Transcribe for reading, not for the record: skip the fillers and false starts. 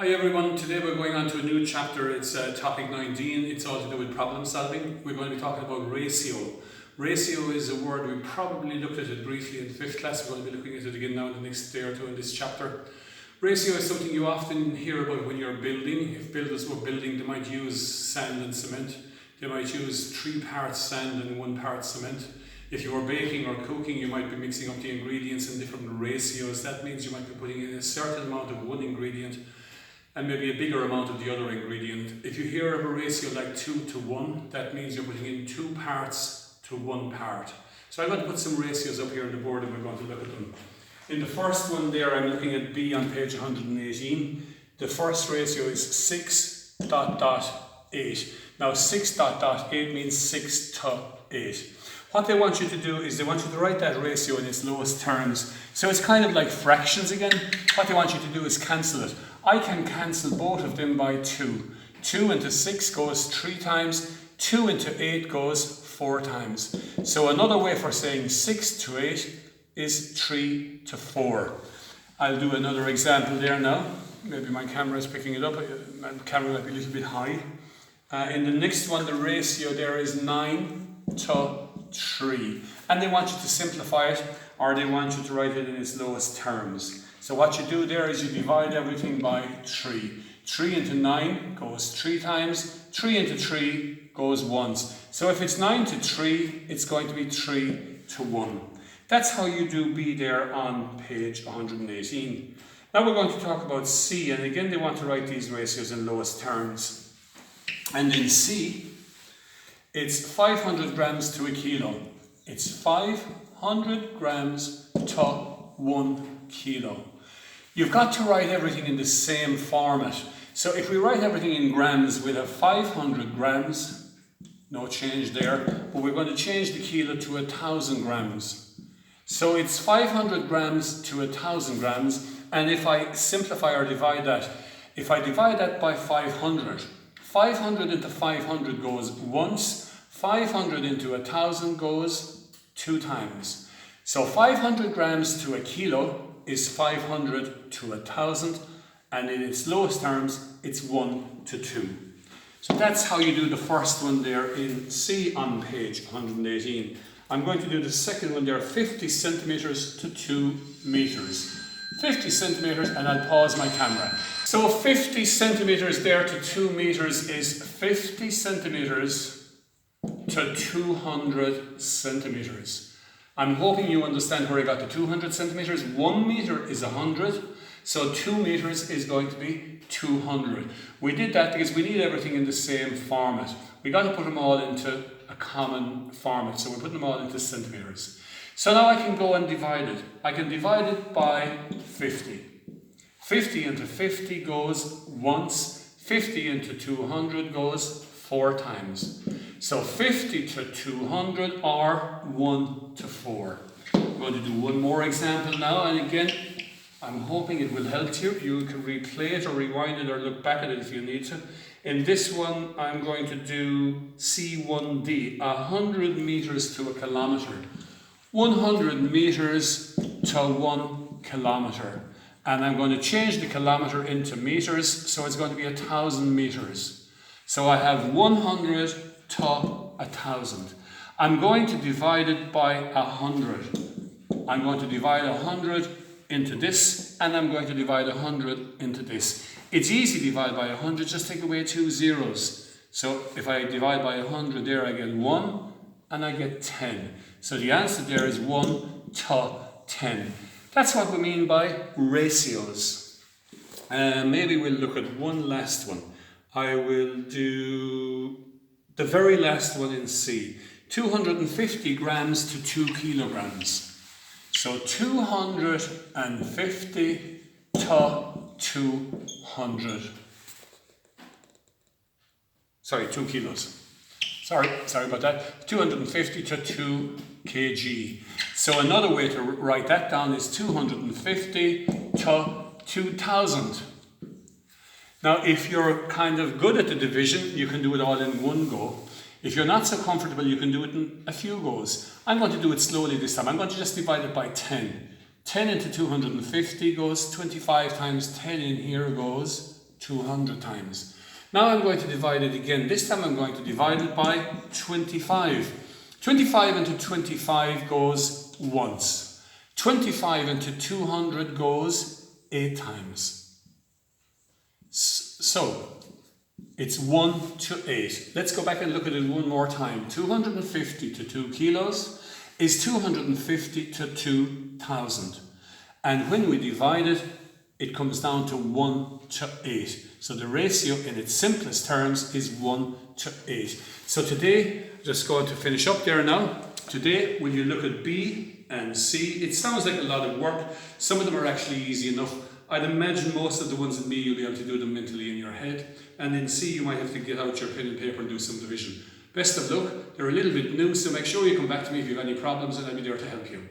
Hi everyone, today we're going on to a new chapter. It's topic 19. It's all to do with problem solving. We're going to be talking about ratio. Ratio is a word we probably looked at it briefly in 5th class. We're going to be looking at it again now in the next day or two in this chapter. Ratio is something you often hear about when you're building. If builders were building, they might use sand and cement. They might use 3 parts sand and 1 part cement. If you were baking or cooking, you might be mixing up the ingredients in different ratios. That means you might be putting in a certain amount of one ingredient and maybe a bigger amount of the other ingredient. If you hear of a ratio like 2 to 1, that means you're putting in 2 parts to 1 part. So I'm going to put some ratios up here on the board and we're going to look at them. In the first one there, I'm looking at B on page 118. The first ratio is 6.8. Now 6.8 means 6 to 8. What they want you to do is they want you to write that ratio in its lowest terms. So it's kind of like fractions again. What they want you to do is cancel it. I can cancel both of them by 2. 2 into 6 goes 3 times. 2 into 8 goes 4 times. So another way for saying 6 to 8 is 3 to 4. I'll do another example there now. Maybe my camera is picking it up. My camera might be a little bit high. In the next one, the ratio there is 9 to 3. And they want you to simplify it, or they want you to write it in its lowest terms. So what you do there is you divide everything by 3. 3 into 9 goes 3 times. 3 into 3 goes once. So if it's 9 to 3, it's going to be 3 to 1. That's how you do B there on page 118. Now we're going to talk about C, and again they want to write these ratios in lowest terms. And in C, it's 500 grams to a kilo. It's 500 grams to 1 kilo. You've got to write everything in the same format. So if we write everything in grams, we'll have 500 grams, no change there, but we're going to change the kilo to 1,000 grams. So it's 500 grams to 1,000 grams, and if I simplify or divide that, if I divide that by 500, 500 into 500 goes once, 500 into 1,000 goes 2 times. So 500 grams to a kilo is 500 to 1,000, and in its lowest terms, it's 1 to 2. So that's how you do the first one there in C on page 118. I'm going to do the second one there, 50 centimeters to 2 meters. 50 centimeters, and I'll pause my camera. So 50 centimeters there to 2 meters is 50 centimeters to 200 centimeters. I'm hoping you understand where I got the 200 centimeters. 1 meter is 100, so 2 meters is going to be 200. We did that because we need everything in the same format. We got to put them all into a common format, so we're putting them all into centimeters. So now I can go and divide it. I can divide it by 50. 50 into 50 goes once. 50 into 200 goes 4 times. So 50 to 200 or 1 to 4. I'm going to do one more example now, and again, I'm hoping it will help you. You can replay it or rewind it or look back at it if you need to. In this one, I'm going to do C1D, 100 meters to a kilometer. 100 meters to 1 kilometer. And I'm going to change the kilometer into meters, so it's going to be 1,000 meters. So I have 100 to 1,000. I'm going to divide it by 100. I'm going to divide 100 into this, and I'm going to divide 100 into this. It's easy to divide by 100, just take away 2 zeros. So if I divide by 100 there, I get 1 and I get 10. So the answer there is 1 to 10. That's what we mean by ratios. Maybe we'll look at one last one. I will do the very last one in C. 250 grams to 2 kilograms. So 250 to 200. Sorry, 2 kilos. Sorry about that. 250 to 2 kg. So another way to write that down is 250 to 2,000. Now, if you're kind of good at the division, you can do it all in one go. If you're not so comfortable, you can do it in a few goes. I'm going to do it slowly this time. I'm going to just divide it by 10. 10 into 250 goes 25 times 10 in here goes 200 times. Now I'm going to divide it again. This time I'm going to divide it by 25. 25 into 25 goes once. 25 into 200 goes 8 times. So it's 1 to 8. Let's go back and look at it one more time. 250 to 2 kilos is 250 to 2,000. And when we divide it, it comes down to 1 to 8. So the ratio in its simplest terms is 1 to 8. So today, just going to finish up there now. Today, when you look at B and C, it sounds like a lot of work. Some of them are actually easy enough. I'd imagine most of the ones in B, you'll be able to do them mentally in your head. And in C, you might have to get out your pen and paper and do some division. Best of luck. They're a little bit new, so make sure you come back to me if you have any problems and I'll be there to help you.